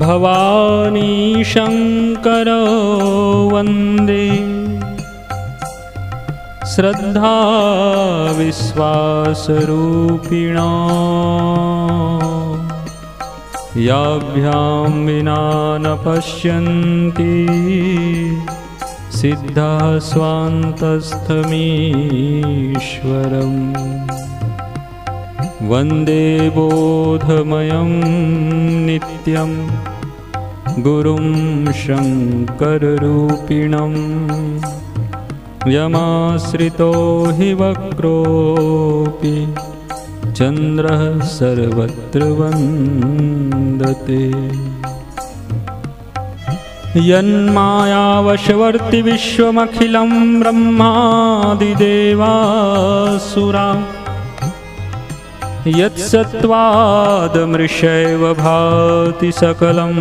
भवानी शंकरो वंदे श्रद्धा विश्वासरूपिणा याभ्यां विना न पश्यन्ति सिद्धा स्वान्तस्थमीश्वरम् वन्दे बोधमयं नित्यं गुरुं शङ्कररूपिणं यमाश्रितो हि वक्रोऽपि चन्द्रः सर्वत्र वन्दते यन्मायावशवर्ति विश्वमखिलं ब्रह्मादिदेवासुरा यत्सत्त्वादमृषैव भाति सकलं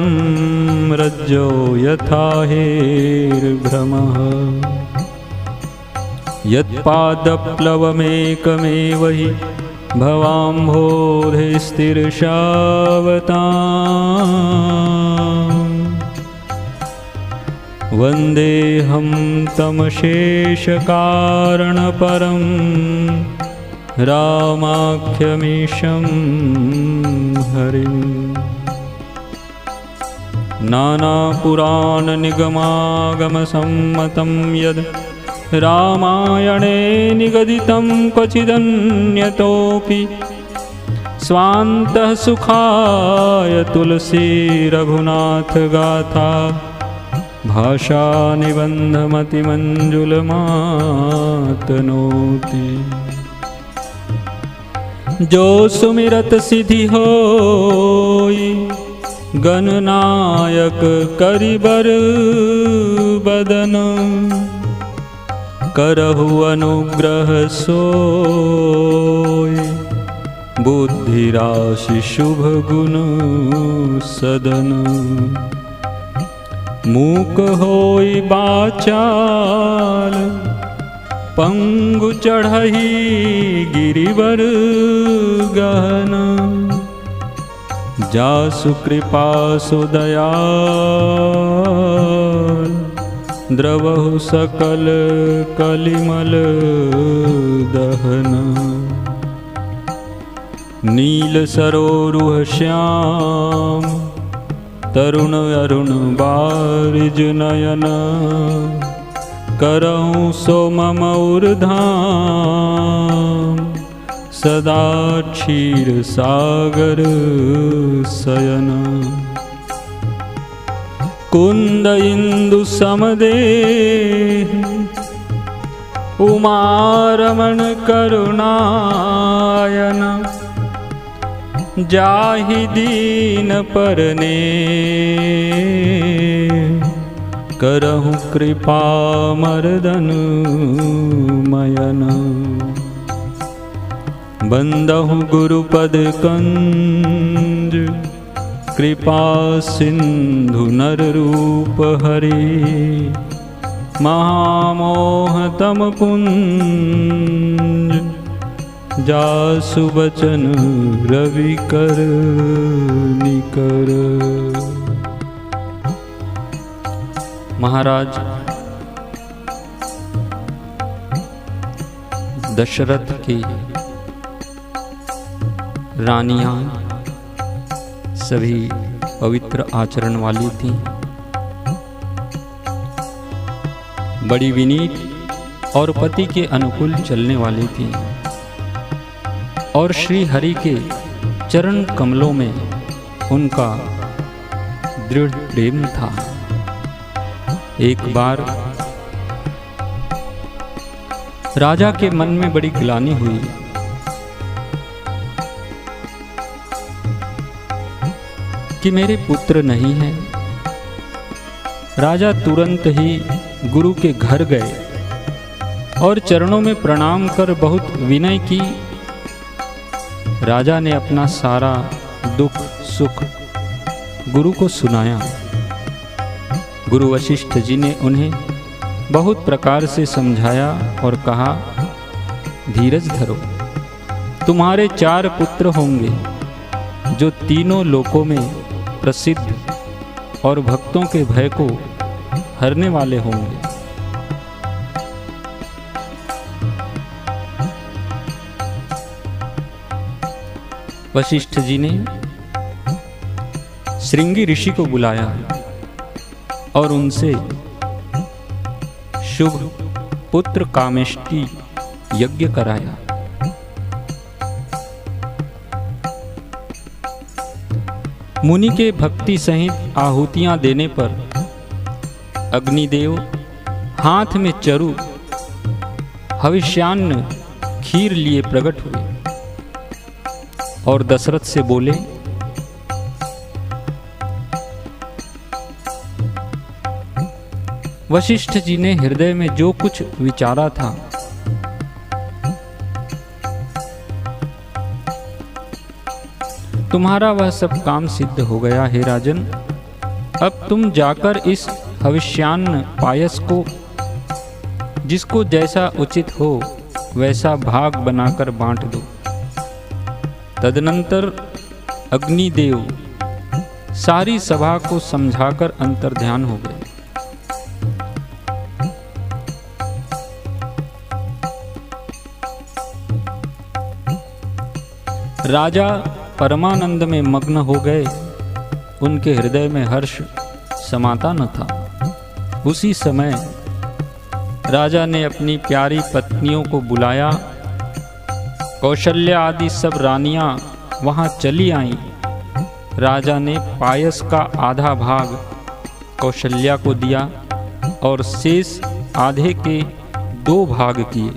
रज्जो यथा हेर्भ्रमः यत्पादप्लवमेकमेव हि भवाम्भोधिस्तिर्षावताम् वन्देऽहं तमशेषकारणपरं रामाख्यमीशं हरिम् नानापुराणनिगमागमसम्मतं यद् रामायणे निगदितं क्वचिदन्यतोऽपि स्वान्तः सुखाय तुलसी रघुनाथगाथा भाषानिबन्धमतिमञ्जुलमातनोति जो सुमिरत सिद्धि होई गणनायक करिबर बदन करहु अनुग्रह सोई बुद्धि राशि शुभ गुण सदन मूक होई बाचाल पंगु चढ़ही गिरिवर गहन जासु कृपा सुदयाल द्रवहु सकल कलिमल दहन नील सरोरुह श्याम तरुण अरुण बारिज नयन करऊँ सो मम उर्धाम सदा क्षीर सागर शयन कुंद इंदु समदेह उमारमण करुणायन जाहि दीन परने करहु कृपा मर्दन मयन बंदहु गुरुपद कंज कृपा सिंधु नर रूप हरि महामोहतम पुंज जासु बचन रवि कर निकर। महाराज दशरथ की रानियां सभी पवित्र आचरण वाली थीं, बड़ी विनीत और पति के अनुकूल चलने वाली थीं और श्री हरि के चरण कमलों में उनका दृढ़ प्रेम था। एक बार राजा के मन में बड़ी ग्लानि हुई। कि मेरे पुत्र नहीं हैं। राजा तुरंत ही गुरु के घर गए और चरणों में प्रणाम कर बहुत विनय की। राजा ने अपना सारा दुख सुख गुरु को सुनाया। गुरु वशिष्ठ जी ने उन्हें बहुत प्रकार से समझाया और कहा, धीरज धरो, तुम्हारे 4 पुत्र होंगे जो तीनों लोकों में प्रसिद्ध और भक्तों के भय को हरने वाले होंगे। वशिष्ठ जी ने श्रृंगी ऋषि को बुलाया और उनसे शुभ पुत्र कामेष्टि यज्ञ कराया। मुनि के भक्ति सहित आहुतियां देने पर अग्निदेव हाथ में चरु हविष्यान्न खीर लिए प्रकट हुए और दशरथ से बोले, वशिष्ठ जी ने हृदय में जो कुछ विचारा था तुम्हारा वह सब काम सिद्ध हो गया हे राजन। अब तुम जाकर इस हविष्यान्न पायस को जिसको जैसा उचित हो वैसा भाग बनाकर बांट दो। तदनंतर अग्निदेव सारी सभा को समझाकर अंतर्ध्यान हो गए। राजा परमानंद में मग्न हो गए। उनके हृदय में हर्ष समाता न था। उसी समय राजा ने अपनी प्यारी पत्नियों को बुलाया। कौशल्या आदि सब रानियां वहां चली आईं। राजा ने पायस का आधा भाग कौशल्या को दिया और शेष आधे के 2 भाग किए।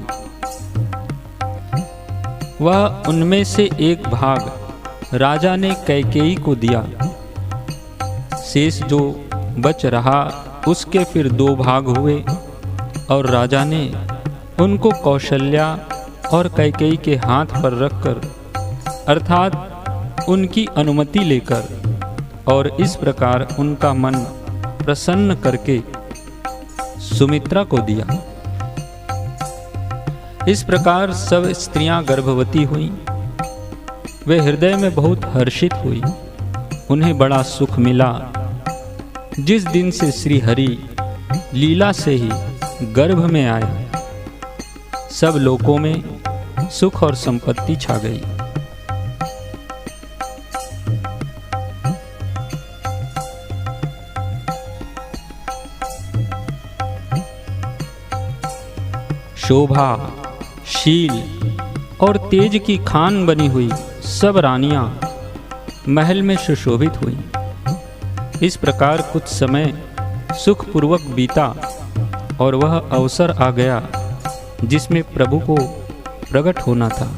वह उनमें से एक भाग राजा ने कैकेयी को दिया। शेष जो बच रहा उसके फिर 2 भाग हुए और राजा ने उनको कौशल्या और कैकेयी के हाथ पर रखकर अर्थात उनकी अनुमति लेकर और इस प्रकार उनका मन प्रसन्न करके सुमित्रा को दिया। इस प्रकार सब स्त्रियां गर्भवती हुईं। वे हृदय में बहुत हर्षित हुई। उन्हें बड़ा सुख मिला। जिस दिन से श्री हरि लीला से ही गर्भ में आए, सब लोकों में सुख और संपत्ति छा गई। शोभा, शील और तेज की खान बनी हुई सब रानियां महल में सुशोभित हुई। इस प्रकार कुछ समय सुखपूर्वक बीता और वह अवसर आ गया जिसमें प्रभु को प्रकट होना था।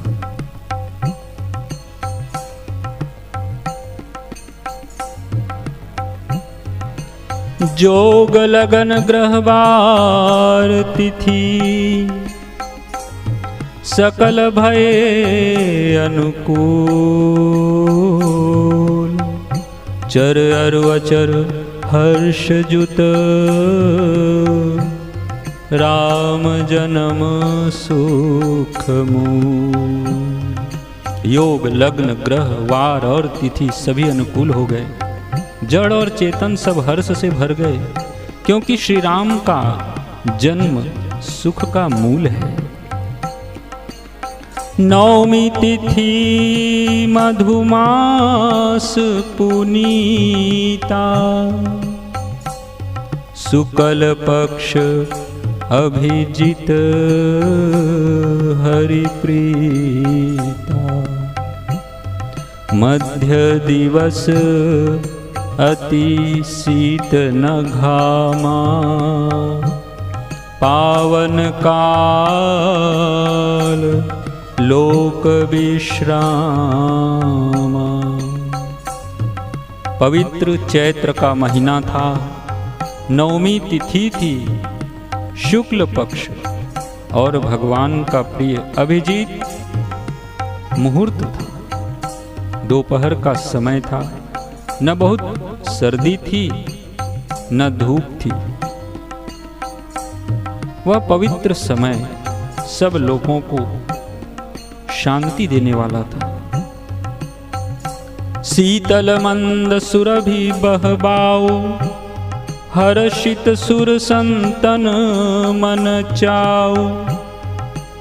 जोग लगन ग्रहवार तिथि सकल भय अनुकूल। चर अरु अचर हर्ष जुत राम जन्म सुख मूल। योग, लग्न, ग्रह, वार और तिथि सभी अनुकूल हो गए। जड़ और चेतन सब हर्ष से भर गए, क्योंकि श्री राम का जन्म सुख का मूल है। नवमी तिथि मधुमास पुनीता शुक्ल पक्ष अभिजित हरि प्रीता। मध्य दिवस अति शीत न घामा पावन काल लोक विश्रामा। पवित्र चैत्र का महीना था। नवमी तिथि थी, शुक्ल पक्ष और भगवान का प्रिय अभिजीत मुहूर्त था। दोपहर का समय था। न बहुत सर्दी थी न धूप थी। वह पवित्र समय सब लोगों को शांति देने वाला था। शीतल मंद सुरभि बहबाओ, हर्षित सुर संतन मन चाओ।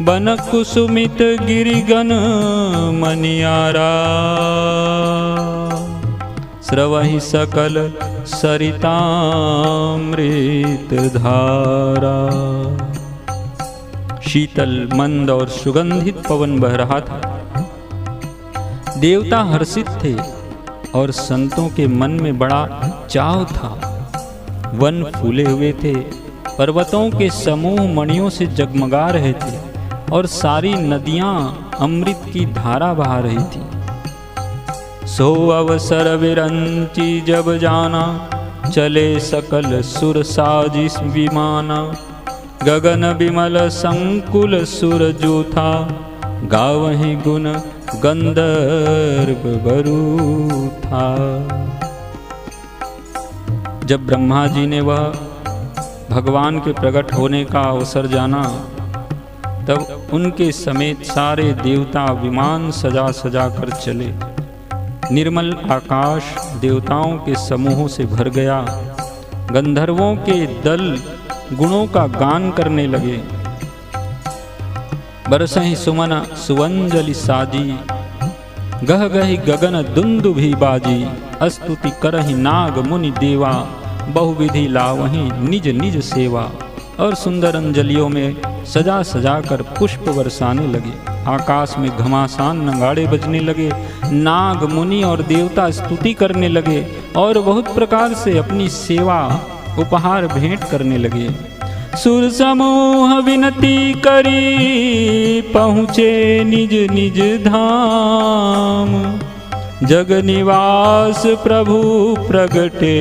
बन कुसुमित गिरिगन मनियारा, स्रवहि सकल सरितामृत धारा। शीतल मंद और सुगंधित पवन बह रहा था। देवता हर्षित थे और संतों के मन में बड़ा चाव था। वन फूले हुए थे, पर्वतों के समूह मणियों से जगमगा रहे थे और सारी नदियां अमृत की धारा बहा रही थी। सो अवसर विरंची जब जाना, चले सकल सुर साजिश विमाना। गगन विमल संकुल सुर जो था, गावहि गुण गंधर्व बरु था। जब ब्रह्मा जी ने वह भगवान के प्रकट होने का अवसर जाना, तब उनके समेत सारे देवता विमान सजा सजा कर चले। निर्मल आकाश देवताओं के समूहों से भर गया। गंधर्वों के दल गुणों का गान करने लगे। बरसहि सुमन सुवंजलि साजी, गह गहि गगन दुंदुभि बाजी। स्तुति करहि नाग मुनि देवा, बहुविधि लावहि निज निज सेवा। और सुंदर अंजलियों में सजा सजा कर पुष्प बरसाने लगे। आकाश में घमासान नगाड़े बजने लगे। नाग मुनि और देवता स्तुति करने लगे और बहुत प्रकार से अपनी सेवा उपहार भेंट करने लगे। सुर समूह विनती करी, पहुँचे निज निज धाम। जग निवास प्रभु प्रगटे,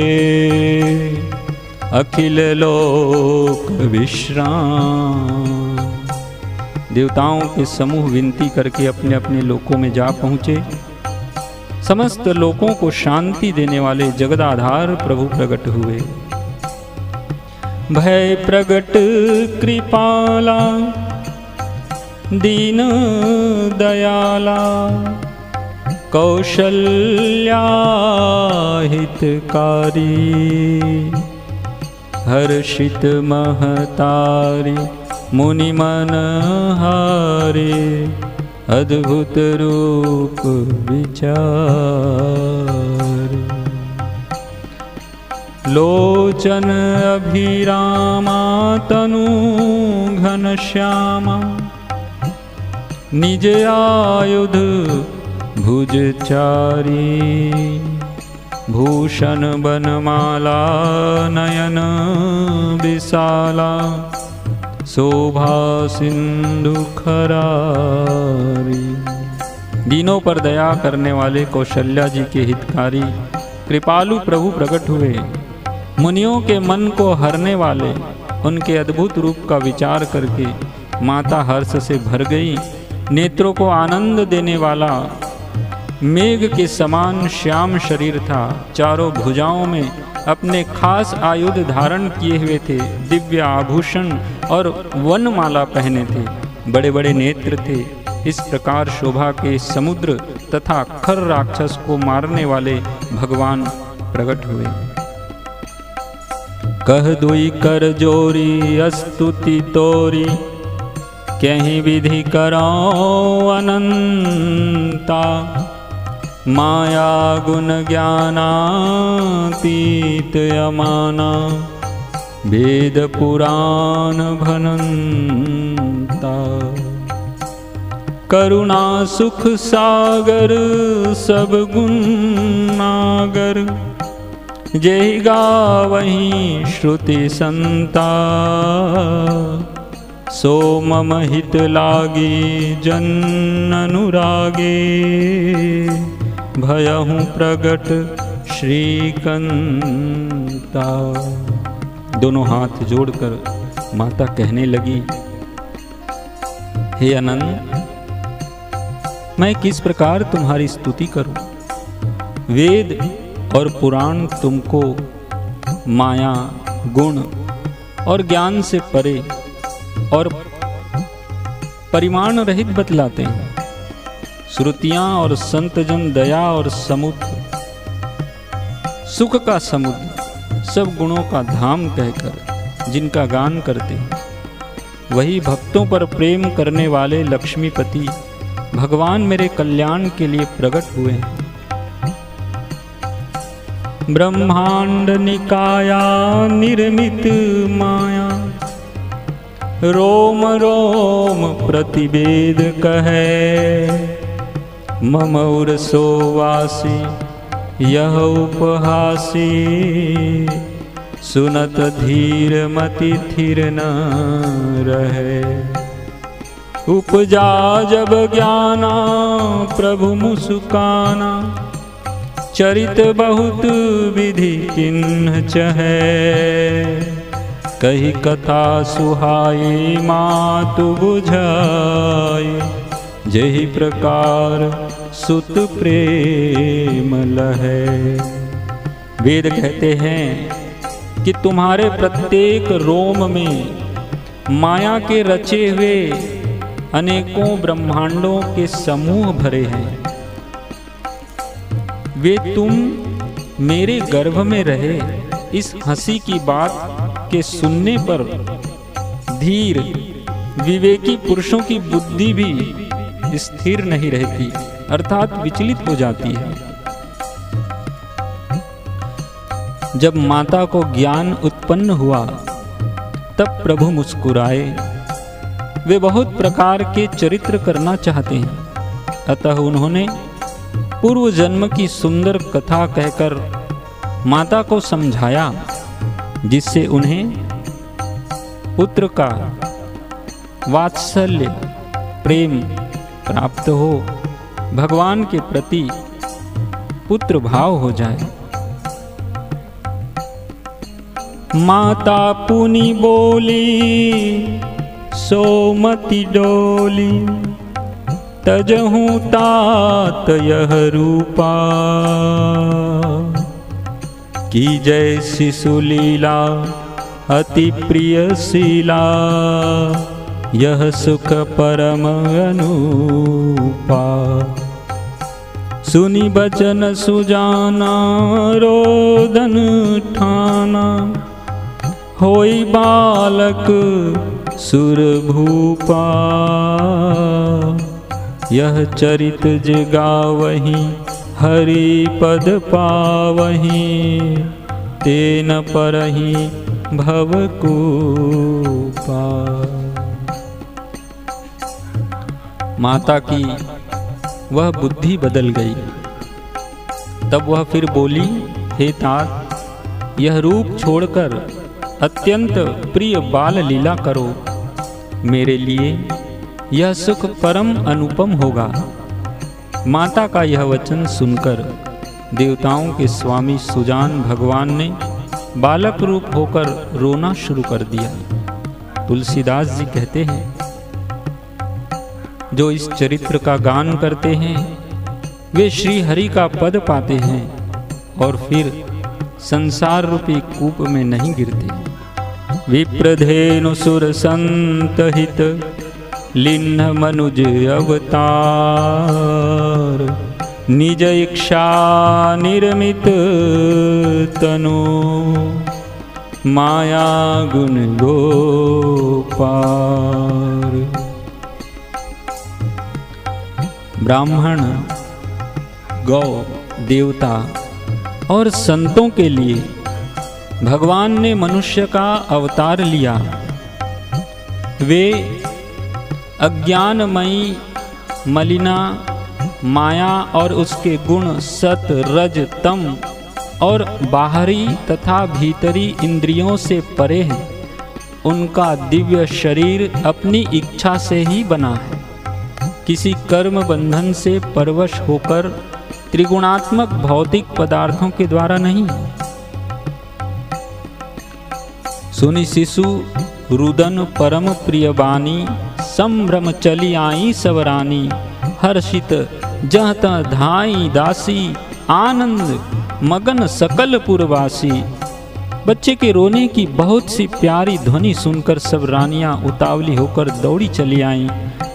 अखिल लोक विश्राम। देवताओं के समूह विनती करके अपने अपने लोकों में जा पहुँचे। समस्त लोकों को शांति देने वाले जगदाधार प्रभु प्रकट हुए। भय प्रगट कृपाला, दीन दयाला। कौशल्या हितकारी, हर्षित महतारी। मुनि मन हारे, अद्भुत रूप विचार। लोचन अभिरामा, तनु घनश्यामा। निज आयुध भुजचारी, भूषण बनमाला। नयन विशाला, शोभा सिंधु खरारी। दीनों पर दया करने वाले कौशल्या जी के हितकारी कृपालु प्रभु प्रकट हुए। मुनियों के मन को हरने वाले उनके अद्भुत रूप का विचार करके माता हर्ष से भर गई। नेत्रों को आनंद देने वाला मेघ के समान श्याम शरीर था। चारों भुजाओं में अपने खास आयुध धारण किए हुए थे। दिव्य आभूषण और वनमाला पहने थे। बड़े बड़े नेत्र थे। इस प्रकार शोभा के समुद्र तथा खर राक्षस को मारने वाले भगवान प्रकट हुए। कह दुई कर जोरी, स्तुति तोरी। कहीं विधि करो अनंता। माया गुण ज्ञानातीत अमाना। वेद पुराण भनंता। करुणा सुख सागर, सब गुण नागर। जय गावहीं श्रुति संता। सो मम हित लागी, जन अनुरागे। भयहु प्रगट श्रीकंता। दोनों हाथ जोड़कर माता कहने लगी, हे अनंत, मैं किस प्रकार तुम्हारी स्तुति करूं। वेद और पुराण तुमको माया, गुण और ज्ञान से परे और परिमाण रहित बतलाते हैं। श्रुतियां और संतजन दया और समुद्र, सुख का समुद्र, सब गुणों का धाम कहकर जिनका गान करते हैं, वही भक्तों पर प्रेम करने वाले लक्ष्मीपति भगवान मेरे कल्याण के लिए प्रकट हुए हैं। ब्रह्मांड निकाया निर्मित माया, रोम रोम प्रतिवेद कहे, मम उरसो वासी यह उपहासी, सुनत धीर मति थिर न रहे। उपजा जब ज्ञाना प्रभु मुस्काना, चरित बहुत विधि किन्ह चहे, कही कथा सुहाई मातु बुझाई, जही प्रकार सुत प्रेम लहे। वेद कहते हैं कि तुम्हारे प्रत्येक रोम में माया के रचे हुए अनेकों ब्रह्मांडों के समूह भरे हैं। वे तुम मेरे गर्भ में रहे इस हंसी की बात के सुनने पर धीर विवेकी पुरुषों की बुद्धि भी स्थिर नहीं रहती, अर्थात विचलित हो जाती है। जब माता को ज्ञान उत्पन्न हुआ तब प्रभु मुस्कुराए। वे बहुत प्रकार के चरित्र करना चाहते हैं, अतः उन्होंने पूर्व जन्म की सुंदर कथा कहकर माता को समझाया, जिससे उन्हें पुत्र का वात्सल्य प्रेम प्राप्त हो, भगवान के प्रति पुत्र भाव हो जाए। माता पुनि बोली सोमति डोली, तजहूँ तात यह रूपा, की जय शिशु लीला अति प्रिय शीला, यह सुख परम अनुपा। सुनी बचन सुजाना रोदन ठाना, होई बालक सुर भूपा, यह चरित जगावही हरि पद पावही, तेन परहि भवकूपा। माता की वह बुद्धि बदल गई। तब वह फिर बोली, हे तात, यह रूप छोड़कर अत्यंत प्रिय बाल लीला करो, मेरे लिए यह सुख परम अनुपम होगा। माता का यह वचन सुनकर देवताओं के स्वामी सुजान भगवान ने बालक रूप होकर रोना शुरू कर दिया। तुलसीदास जी कहते हैं, जो इस चरित्र का गान करते हैं वे श्री हरि का पद पाते हैं और फिर संसार रूपी कूप में नहीं गिरते। विप्रधेनु सुर संत हित, लिन्न मनुज अवतार, निज इच्छा निर्मित तनु, माया गुण गोपार। ब्राह्मण, गौ, देवता और संतों के लिए भगवान ने मनुष्य का अवतार लिया। वे अज्ञानमयी मलिना माया और उसके गुण सत रज तम और बाहरी तथा भीतरी इंद्रियों से परे हैं। उनका दिव्य शरीर अपनी इच्छा से ही बना है, किसी कर्म बंधन से परवश होकर त्रिगुणात्मक भौतिक पदार्थों के द्वारा नहीं। सुनि शिशु रुदन परम प्रिय बानी, संभ्रम चली आई सवरानी, हर्षित जह तह धाई दासी, आनंद मगन सकल पुरवासी। बच्चे के रोने की बहुत सी प्यारी ध्वनि सुनकर सब रानियां उतावली होकर दौड़ी चली आईं।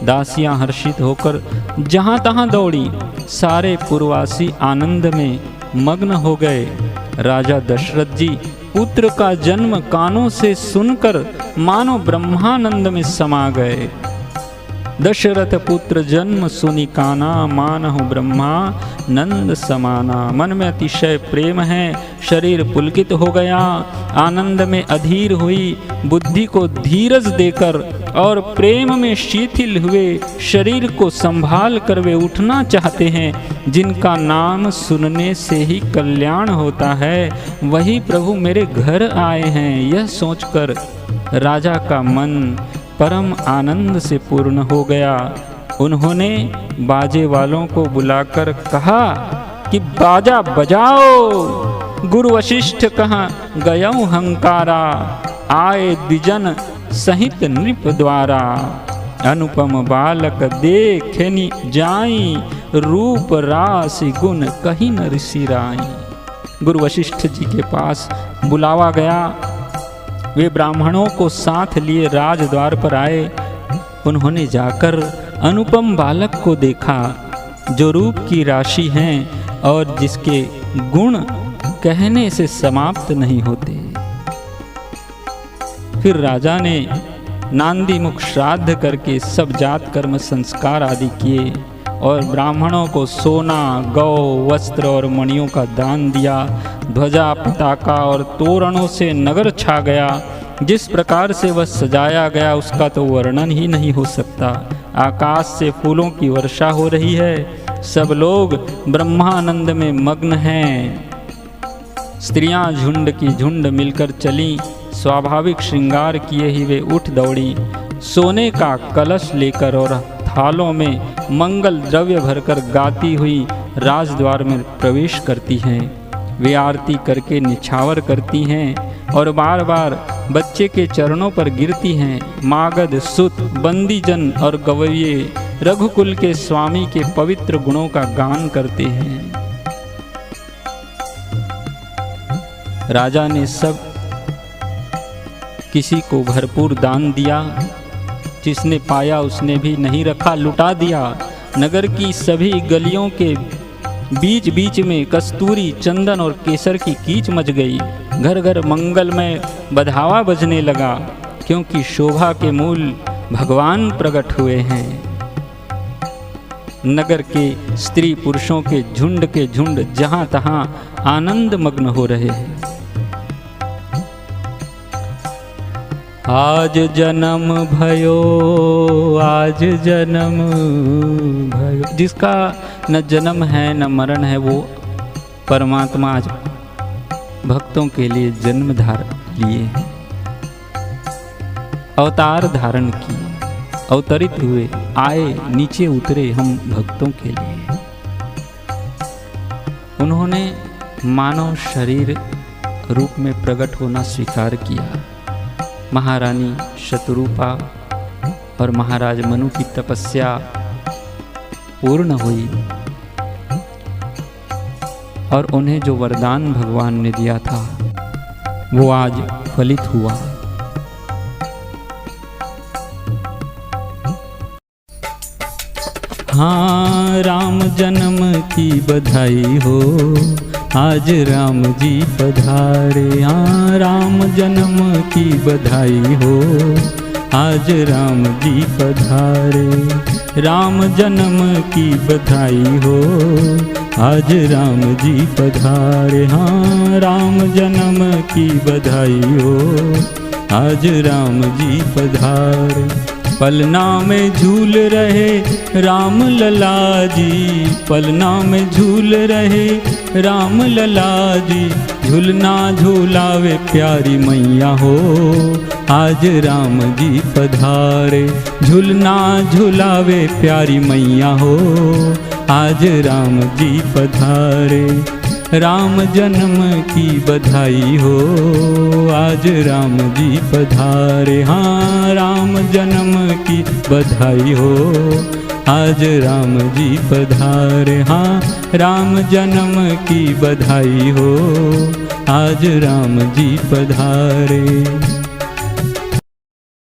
दासियां हर्षित होकर जहां तहां दौड़ी। सारे पुरवासी आनंद में मग्न हो गए। राजा दशरथ जी पुत्र का जन्म कानों से सुनकर मानो ब्रह्मानंद में समा गए। दशरथ पुत्र जन्म सुनि काना, मानहु ब्रह्मा नंद समाना। मन में अतिशय प्रेम है, शरीर पुलकित हो गया। आनंद में अधीर हुई बुद्धि को धीरज देकर और प्रेम में शिथिल हुए शरीर को संभाल कर वे उठना चाहते हैं। जिनका नाम सुनने से ही कल्याण होता है, वही प्रभु मेरे घर आए हैं। यह सोचकर राजा का मन परम आनंद से पूर्ण हो गया। उन्होंने बाजे वालों को बुलाकर कहा कि बाजा बजाओ। गुरु वशिष्ठ कहाँ गयऊ हंकारा, आए द्विजन सहित नृप द्वारा। अनुपम बालक देखनि जाई, रूप राशि गुण कहीं न ऋषि राई। गुरु वशिष्ठ जी के पास बुलावा गया। वे ब्राह्मणों को साथ लिए राजद्वार पर आए। उन्होंने जाकर अनुपम बालक को देखा, जो रूप की राशि हैं और जिसके गुण कहने से समाप्त नहीं होते। फिर राजा ने नांदी मुख श्राद्ध करके सब जात कर्म संस्कार आदि किए और ब्राह्मणों को सोना, गौ, वस्त्र और मणियों का दान दिया। ध्वजा, पताका और तोरणों से नगर छा गया। जिस प्रकार से वह सजाया गया उसका तो वर्णन ही नहीं हो सकता। आकाश से फूलों की वर्षा हो रही है। सब लोग ब्रह्मानंद में मग्न हैं। स्त्रियां झुंड की झुंड मिलकर चलीं। स्वाभाविक श्रृंगार किए ही वे उठ दौड़ी। सोने का कलश लेकर और थालों में मंगल द्रव्य भरकर गाती हुई राजद्वार में प्रवेश करती हैं। वे आरती करके निछावर करती हैं और बार बार बच्चे के चरणों पर गिरती हैं। मागध, सुत, बंदीजन और गवैये रघुकुल के स्वामी के पवित्र गुणों का गान करते हैं। राजा ने सब किसी को भरपूर दान दिया। जिसने पाया उसने भी नहीं रखा, लुटा दिया। नगर की सभी गलियों के बीच बीच में कस्तूरी, चंदन और केसर की कीच मच गई। घर घर मंगल में बधावा बजने लगा, क्योंकि शोभा के मूल भगवान प्रकट हुए हैं। नगर के स्त्री पुरुषों के झुंड जहां तहां आनंद मग्न हो रहे हैं। आज जन्म भयो, आज जन्म भयो। जिसका न जन्म है न मरण है, वो परमात्मा आज भक्तों के लिए जन्म लिए हैं, अवतार धारण किए, अवतरित हुए, आए, नीचे उतरे हम भक्तों के लिए। उन्होंने मानव शरीर रूप में प्रकट होना स्वीकार किया। महारानी शतरूपा और महाराज मनु की तपस्या पूर्ण हुई और उन्हें जो वरदान भगवान ने दिया था वो आज फलित हुआ। हाँ, राम जन्म की बधाई हो, आज राम जी पधारे। हाँ, राम जन्म की बधाई हो, आज राम जी पधारे। राम जन्म की बधाई हो, आज राम जी पधारे। हाँ, राम जन्म की बधाई हो, आज राम जी पधारे। पलना में झूल रहे राम लला जी, पलना में झूल रहे राम लला जी। झूलना झूलावे प्यारी मैया हो, आज राम जी पधारे। झूलना झूलावे प्यारी मैया हो, आज राम जी पधारे। राम जन्म की बधाई हो, आज राम जी पधारे। हाँ, राम जन्म की बधाई हो, आज राम जी पधारे। हाँ, राम जन्म की बधाई हो, आज राम जी पधारे।